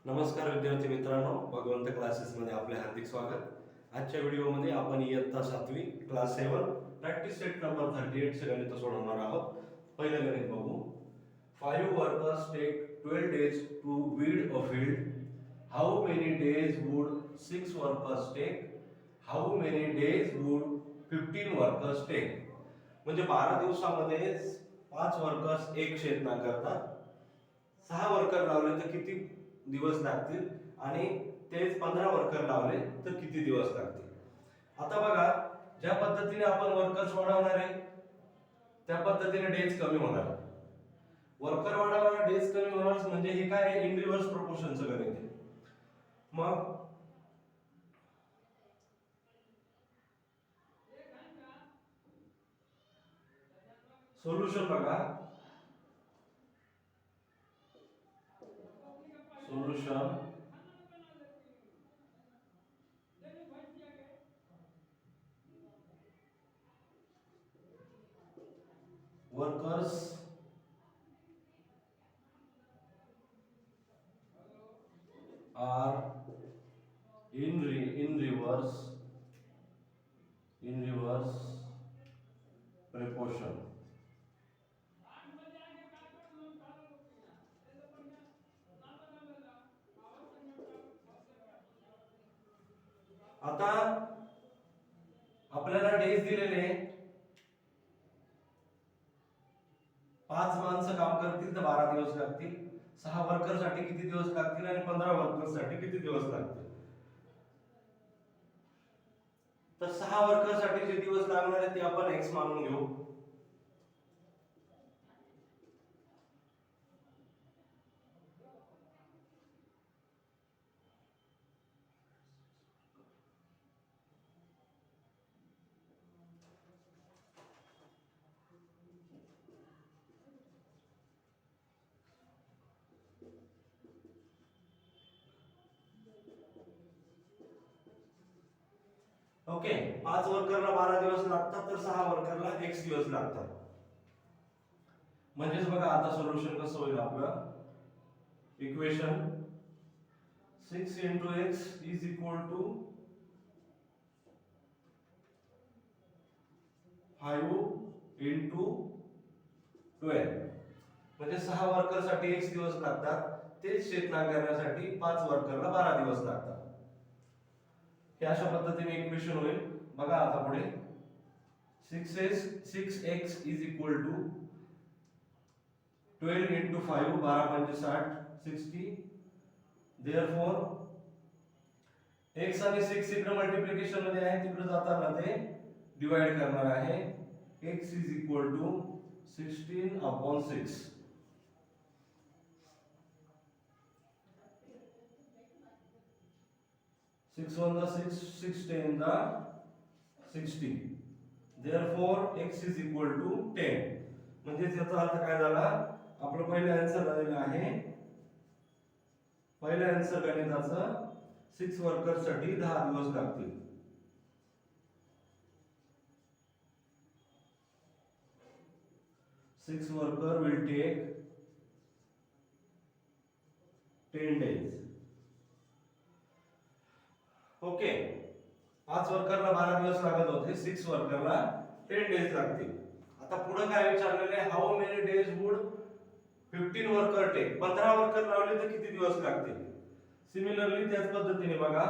नमस्कार विद्यार्थी मित्रांनो, भगवंत क्लासेसमध्ये आपले हार्दिक स्वागत. आजच्या व्हिडिओमध्ये आपण इयत्ता 7वी क्लास 7 प्रॅक्टिस सेट नंबर 38 चे गणित सोडवणार आहोत. पहिलं गणित बघू. 5 workers take 12 days to weed a field. How many days would 6 workers take? How many days would 15 workers take? म्हणजे 12 दिवसामध्ये 5 वर्कर्स एक शेत नांगरतात. 6 वर्कर लावले तर किती दिवस लागतील आणि तेच 15 वर्कर लावले तर किती दिवस लागतील. आता बघा, ज्या पद्धतीने आपण वर्कर्स वाढवणार आहे त्या पद्धतीने डेज कमी होणार. वर्कर वाढवणार डेज कमी होणार म्हणजे हे काय आहे, इन रिव्हर्स प्रोपोर्शनचं गणित आहे. मग सोल्युशन बघा. Solution workers are in reverse proportion. आता आपल्याला डेज दिलेले 5 माणसं काम करतील तर 12 दिवस लागतील. 6 वर्कर साठी किती दिवस लागतील आणि 15 वर्कर साठी किती दिवस लागतील. तर 6 वर्कर साठी जे दिवस लागणार आहेत ते आपण x मानून घेऊ. ओके, 5 वर्करला 12 दिवस लागतात तर 6 वर्करला x दिवस लागतात. म्हणजेच बघा आता सोल्युशन कसं होईल आपलं. Equation 6 x is equal to 5 into 12. म्हणजे 6 वर्कर साठी x दिवस लागतात, तेच शेत नांगरण्यासाठी 5 वर्करला 12 दिवस लागतात. हे अशा पद्धतीने इक्वेशन होईल. बघा आता पुढे 6x is equal to 12 into 5, 12 5 60, 60. Therefore x आणि 6 इकडे मल्टिप्लिकेशन मध्ये आहे, तिकडे जाताना ते डिवाइड करणार आहे. x is equal to 16/6. 6 1 the 6, 6 10 the 60. Therefore x is equal to 10. म्हणजे याचा अर्थ काय झाला, आपलं पहिलं आन्सर आलेलं आहे. पहिल्या आन्सर गणिताचं 6 वर्कर साठी 10 दिवस लागतील. Six worker will take 10 days. Okay, 5 वर्करला 12 दिवस लागत होते, 6 वर्करला 10 डेज लागतील. आता पुढे काय विचारलेले आहे, how many days would 15 worker take. 15 worker लावले तर किती दिवस लागतील. सिमिलरली त्याच पद्धतीने बघा,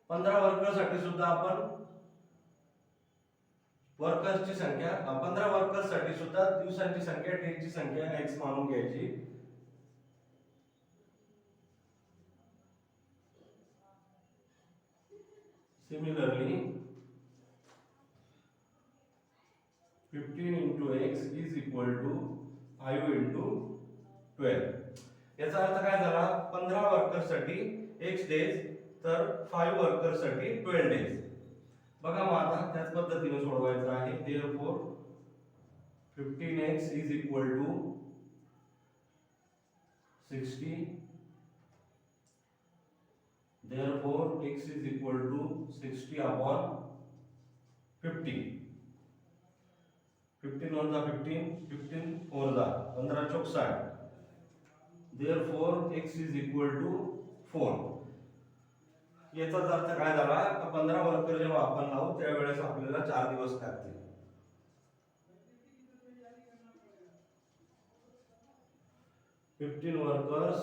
15 वर्कर साठी सुद्धा आपण वर्कर्सची संख्या 15 वर्कर्स साठी सुद्धा दिवसांची संख्या डेजची संख्या x मानून घ्यायची. Similarly 15 into x is equal to 5 into 12. याचा अर्थ काय झाला, 15 वर्कर साठी x डेज तर 5 वर्कर साठी 12 डेज. बघा मग आता त्याच पद्धतीने सोडवायचं आहे. Therefore 15x is equal to 60. Therefore x is equal to 60/50. 15 one जा 15, 15 4 जा 15 चौक 60. Therefore x is equal to 4. याचाच अर्थ काय झाला का 15 वर्कर जेव्हा आपण लावू त्यावेळेस आपल्याला 4 दिवस लागतील. 15 workers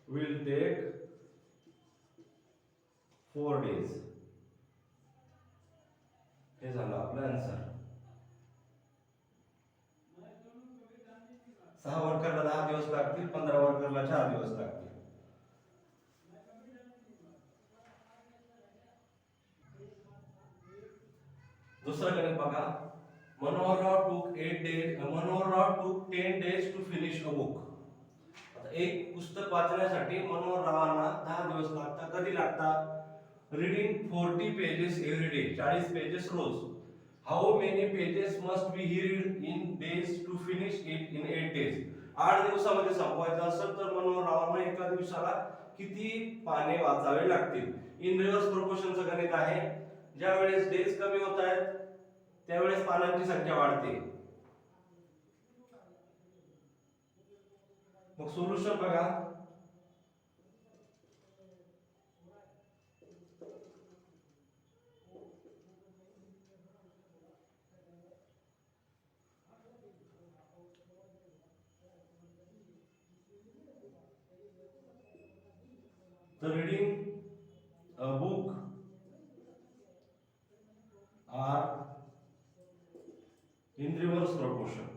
will take 4 days. हे झालं आपलं आन्सर. 6 वर्करला 10 दिवस लागतील, 15 वर्करला 4 दिवस लागतील. दुसरं गणित बघा. Manoharrao took 10 days to finish a book. आता एक पुस्तक वाचण्यासाठी मनोहररावांना 10 दिवस लागतात. कधी लागतात? Reading 40 pages every day, 40 pages रोज. How many pages must be he read in days to finish it in 8 days? 8 दिवसामध्ये संपवायचं असेल तर मनोहररावांना एका दिवसाला किती पाने वाचावे लागतील? इन रिव्हर्स प्रोपोर्शनचं गणित आहे. ज्या वेळेस डेज कमी होत आहेत त्यावेळेस पानांची संख्या वाढते. मग सोल्युशन बघा. The reading a book are in reverse proportion.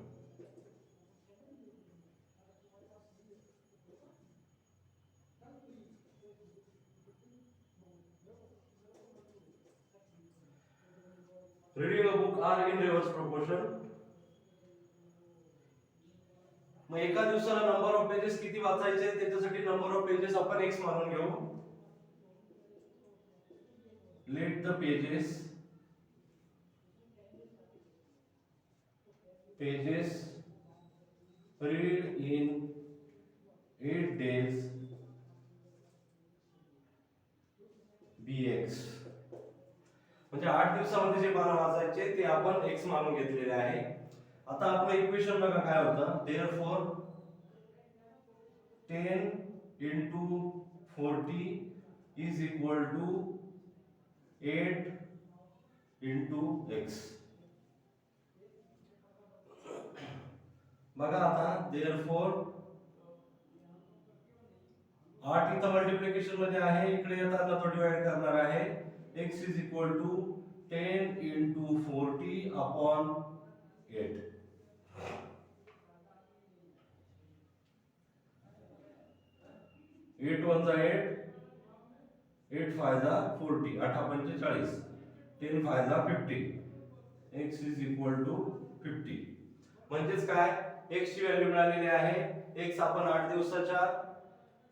Reading a book are in reverse proportion. मग एका दिवसाला नंबर ऑफ पेजेस किती वाचायचे त्याच्यासाठी नंबर ऑफ पेजेस आपण x मानून घेऊ. Let the pages read in 8 days bx. म्हणजे 8 दिवसामध्ये जे पानं वाचायचे ते आपण x मानून घेतलेले आहे. आता आपलं इक्वेशन बघा काय होतं. therefore 10 into 40 is equal to 8 into x. बघा आता therefore 8 इथं मल्टिप्लिकेशन मध्ये आहे, इकडे येताना तो डिवाइड करणार आहे. x is equal to 10 into 40 upon 8. 8 1 जा 8, 8 5 जा 40, 8 पंचे 40, 10 5 जा 50. x is equal to 50. म्हणजेच काय x ची व्हॅल्यू मिळालेली आहे. x आपण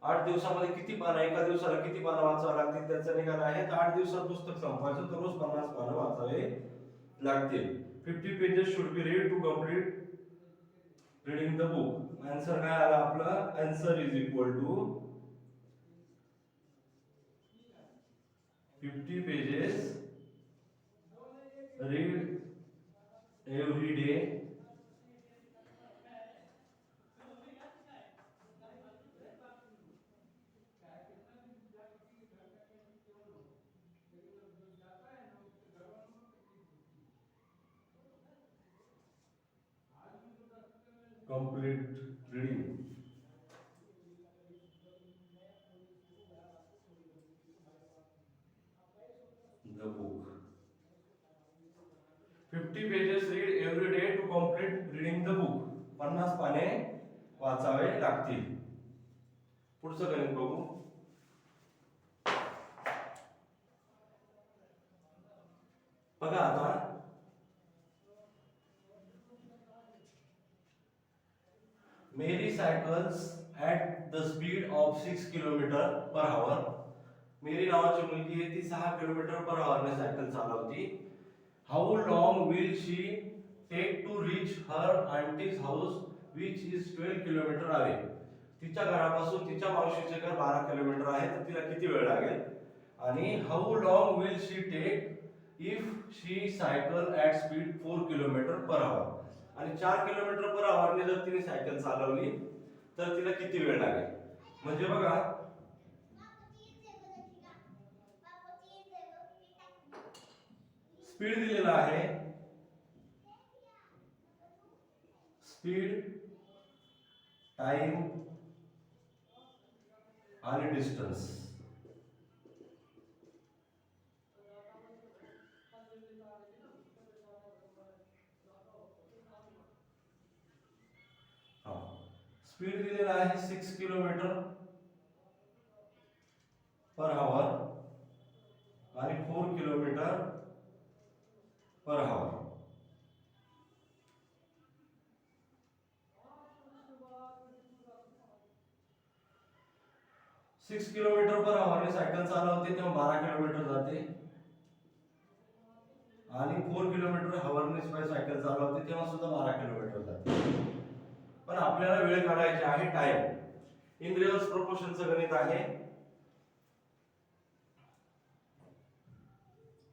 8 दिवसामध्ये किती पानं एका दिवसाला किती पानं वाचावी लागतील त्याचा निकाल आहे. तर 8 दिवसात पुस्तक संपवायचं तर रोज 50 पानं वाचावे लागतील. 50 pages should be read to complete reading the book. Answer काय आला आपला? Answer is equal to 50 pages read every day complete reading the book. 50 pages read every day to complete reading the book. 50 पाने वाचावे लागतील. पुढचं गणित बघू. बघा आता Mary cycles at the speed of 6 km/h. मेरी नावाची मुलगी आहे ती 6 km/h ने सायकल चालवते. How long will she take to reach her auntie's house which is 12 km away? तिच्या घरापासून तिच्या मावशीचे घर 12 किलोमीटर आहे तर तिला किती वेळ लागेल? आणि how long will she take if she cycle at speed 4 kilometre per our आणि 4 किलोमीटर पर आवरने जर तिने सायकल चालवली तर तिला किती वेळ लागेल. म्हणजे बघा स्पीड दिलेला आहे, स्पीड, टाइम आणि डिस्टन्स. स्पीड दिलेला आहे 6 किलोमीटर पर आवर आणि 4 kilometre per our. 6 kilometre per hour ने सायकल चालवते तेव्हा 12 किलोमीटर जाते आणि 4 किलोमीटर हवरने सायकल चालवते तेव्हा सुद्धा 12 किलोमीटर जाते. पण आपल्याला वेळ काढायची आहे, टाइम. इन रिव्हर्स प्रोपोर्शनचं गणित आहे.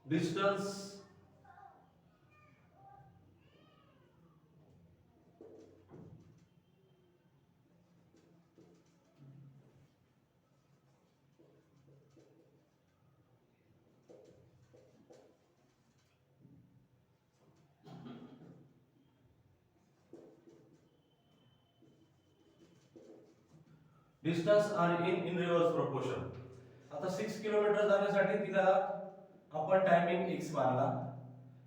डिस्टन्स डिस्टन्स आणि इन रिव्हर्स प्रोपोर्शन. आता 6 किलोमीटर जाण्यासाठी तिला आपण टायमिंग x मानला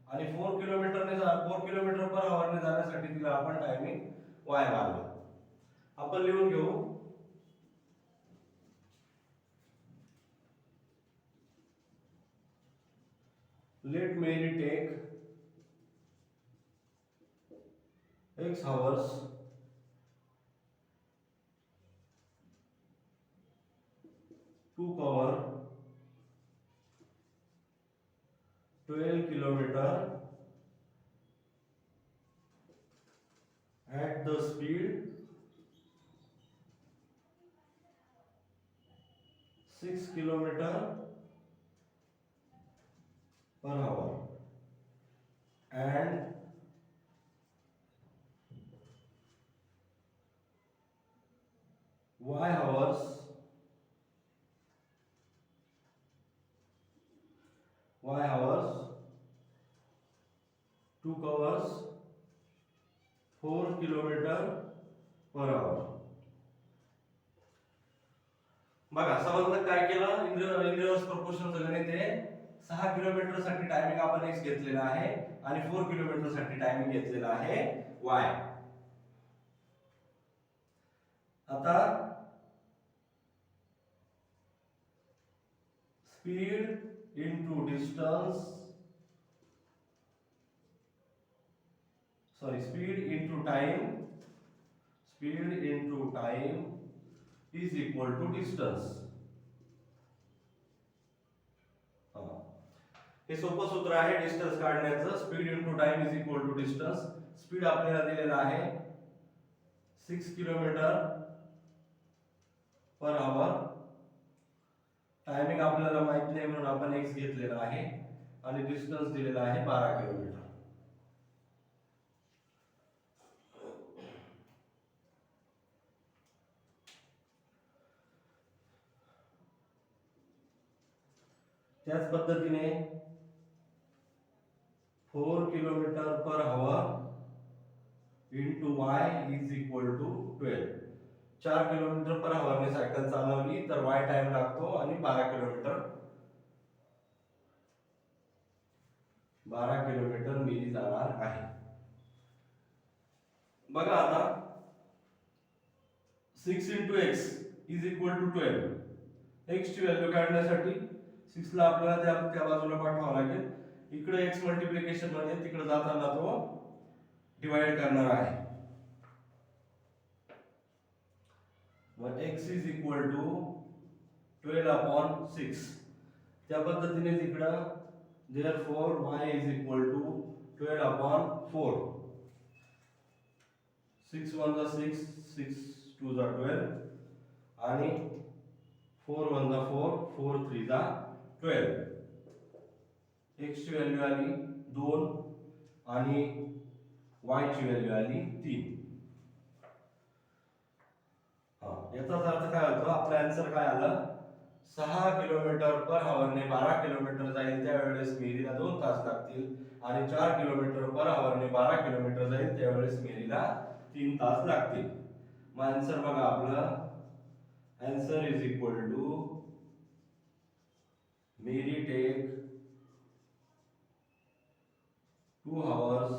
आणि 4 किलोमीटर पर आवर ने जाण्यासाठी तिला आपण टायमिंग y मानला. आपण लिहून घेऊ. लेट मेरी take x hours to cover 12 kilometer at the speed 6 kilometer per hour and y hours to covers 4 kilometer per hour. बघा समजलं काय केलं. इन रिव्हर्स प्रोपोर्शनचं गणित आहे. 6 किलोमीटर साठी टायमिंग आपण x घेतलेला आहे आणि 4 किलोमीटर साठी टायमिंग घेतलेला आहे y. आता speed into distance, speed into time is equal to distance. हे सोपं सूत्र आहे डिस्टन्स काढण्याचं. Speed into time is equal to distance. Speed आपल्याला दिलेला आहे 6 किलोमीटर पर आवर. टायमिंग आपल्याला माहित नाही म्हणून आपण x घेतलेला आहे आणि डिस्टन्स दिलेला आहे 12 किलोमीटर. त्याच पद्धतीने 4 kilometre per hour into y is equal to 12. 4 kilometre per hour ने सायकल चालवली तर y टाइम लागतो आणि 12 किलोमीटर मिली जाणार आहे. बघा आता 6 into x is equal to 12. x ची व्हॅल्यू काढण्यासाठी 6 ला आपल्याला त्या बाजूला पाठवावं लागेल. इकडे x मल्टिप्लिकेशन मध्ये तिकडे जाताना तो डिवाइड करणार आहे. मग x is equal to 12 upon 6. त्या पद्धतीने तिकडं therefore y is equal to 12 upon 4. 6 1 जा 6, 6 2 जा 12 आणि 4 1 जा 4, 4 3 जा 12. x ची व्हॅल्यू आली 2 आणि y ची व्हॅल्यू आली 3. याचाच अर्थ काय होतो, आपला आन्सर काय आलं, 6 किलोमीटर पर हॉवरने 12 किलोमीटर जाईल त्यावेळेस मेरीला 2 तास लागतील आणि 4 किलोमीटर पर हॉवरने 12 किलोमीटर जाईल त्यावेळेस मेरीला 3 तास लागतील. मग आन्सर बघा आपलं, आन्सर इज इक्वल टू मेरी take 2 hours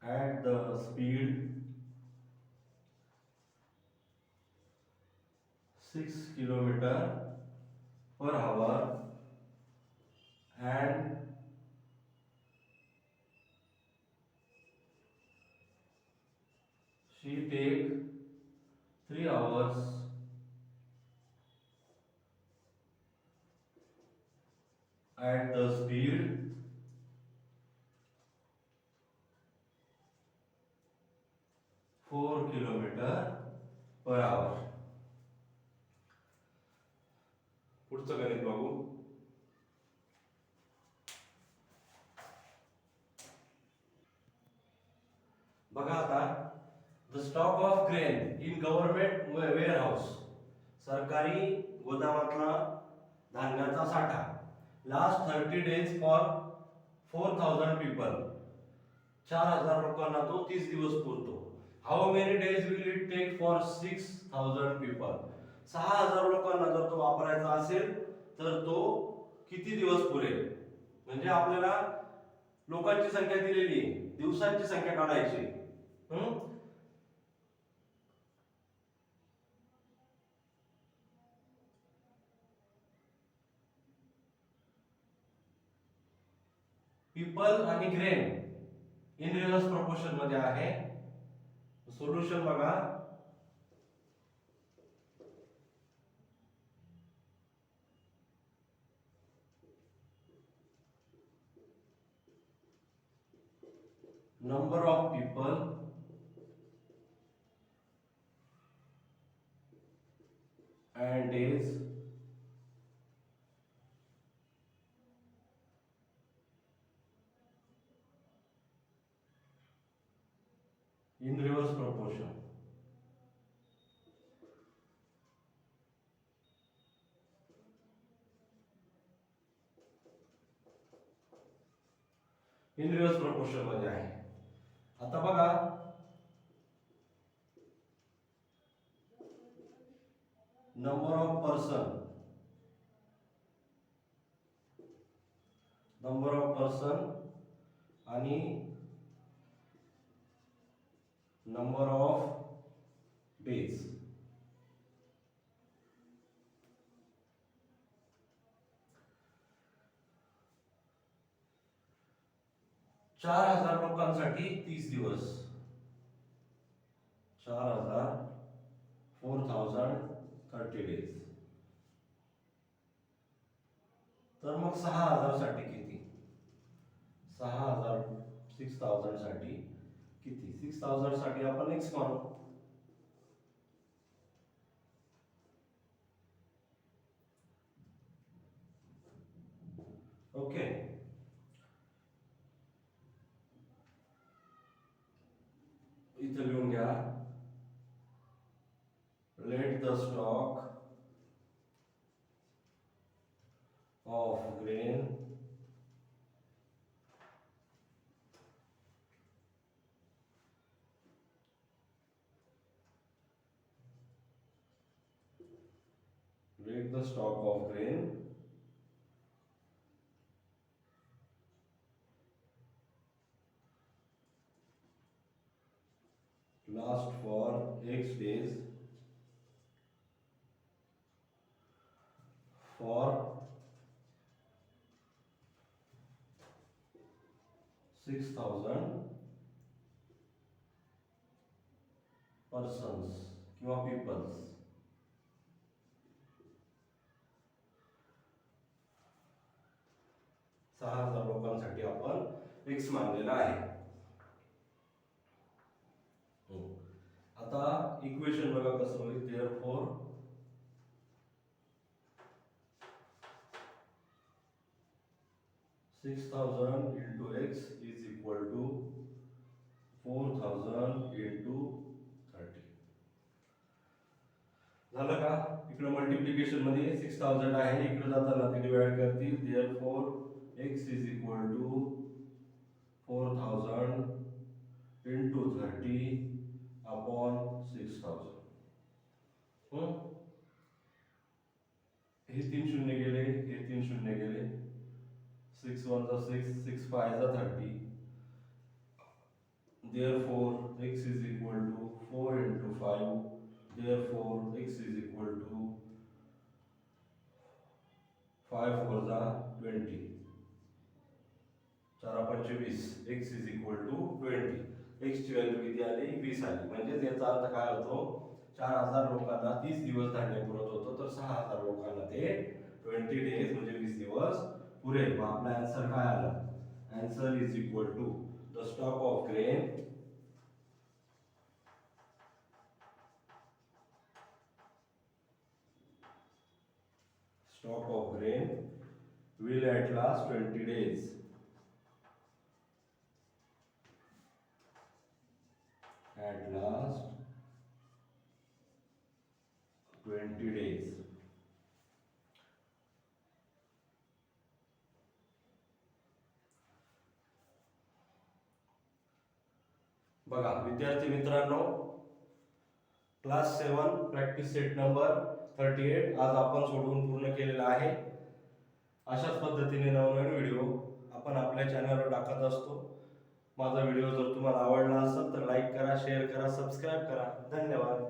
at the speed 6 kilometer per hour and she take 3 hours at the speed 4 kilometer per hour. पुढचं गणित बघू. बघा आता, the stock of grain in government warehouse, सरकारी गोदामातला धान्याचा साठा, लास्ट 30 days फॉर 4000 पीपल, 4000 लोकांना तो 30 दिवस पुरतो. How many days will it take for 6000 people, 6000 लोकांना जर तो वापरायचा असेल तर तो किती दिवस पुरेल. म्हणजे आपल्याला लोकांची संख्या दिलेली आहे, दिवसांची संख्या काढायची. पीपल आणि ग्रेन इन रिव्हर्स प्रोपोर्शन मध्ये आहे. सोल्युशन बघा, number of people and days in reverse proportion. In reverse proportion मध्ये आहे. आता बघा, नंबर ऑफ पर्सन आणि नंबर ऑफ डेज. चार 4000 लोकांसाठी 30 दिवस, 4000 4030 डेज. तर मग 6000 साठी किती, 6000 6000 साठी किती, 6000 साठी आपण x मानू. ओके, इथे लिहून घ्या, let the stock of grain last for x days for 6000 persons किंवा पीपल्स. सहा 6000 लोकांसाठी आपण x मानलेला आहे. आता इक्वेशन बघा कसं होईल. Therefore 6000 into x is equal to 4000 into 30. झालं का? इकडे मल्टिप्लिकेशन मध्ये 6000 आहे, इकडे जाताना ते डिवाइड करतील. Therefore x is equal to 4000 into 30 upon 6000. हे 3 शून्य गेले, हे 3 शून्य गेले. 6 1 जा 6, 6 5 जा 30. Therefore x is equal to 4 into 5. Therefore x is equal to 5 4 जा 20. 4 25. x is equal to 20. x ची व्हॅल्यू किती आली? 20 आली. म्हणजे याचा अर्थ काय होतो? 4000 लोकांना 30 दिवस धान्य पुरत होतं, तर 6000 लोकांना ते 20 डेज म्हणजे 20 दिवस पुरेल. मग आपला आन्सर काय आला? Answer is equal to the stock of grain will at last 20 days. At last 20 days. बघा विद्यार्थी मित्रांनो, क्लास 7 प्रॅक्टिस सेट नंबर 38 आज आपण सोडवून पूर्ण केलेला आहे. अशाच पद्धतीने नवनवीन व्हिडिओ आपण आपल्या चॅनलवर टाकत असतो. माझा व्हिडिओ जर तुम्हाला आवडला असेल तर लाईक करा, शेअर करा, सबस्क्राईब करा. धन्यवाद.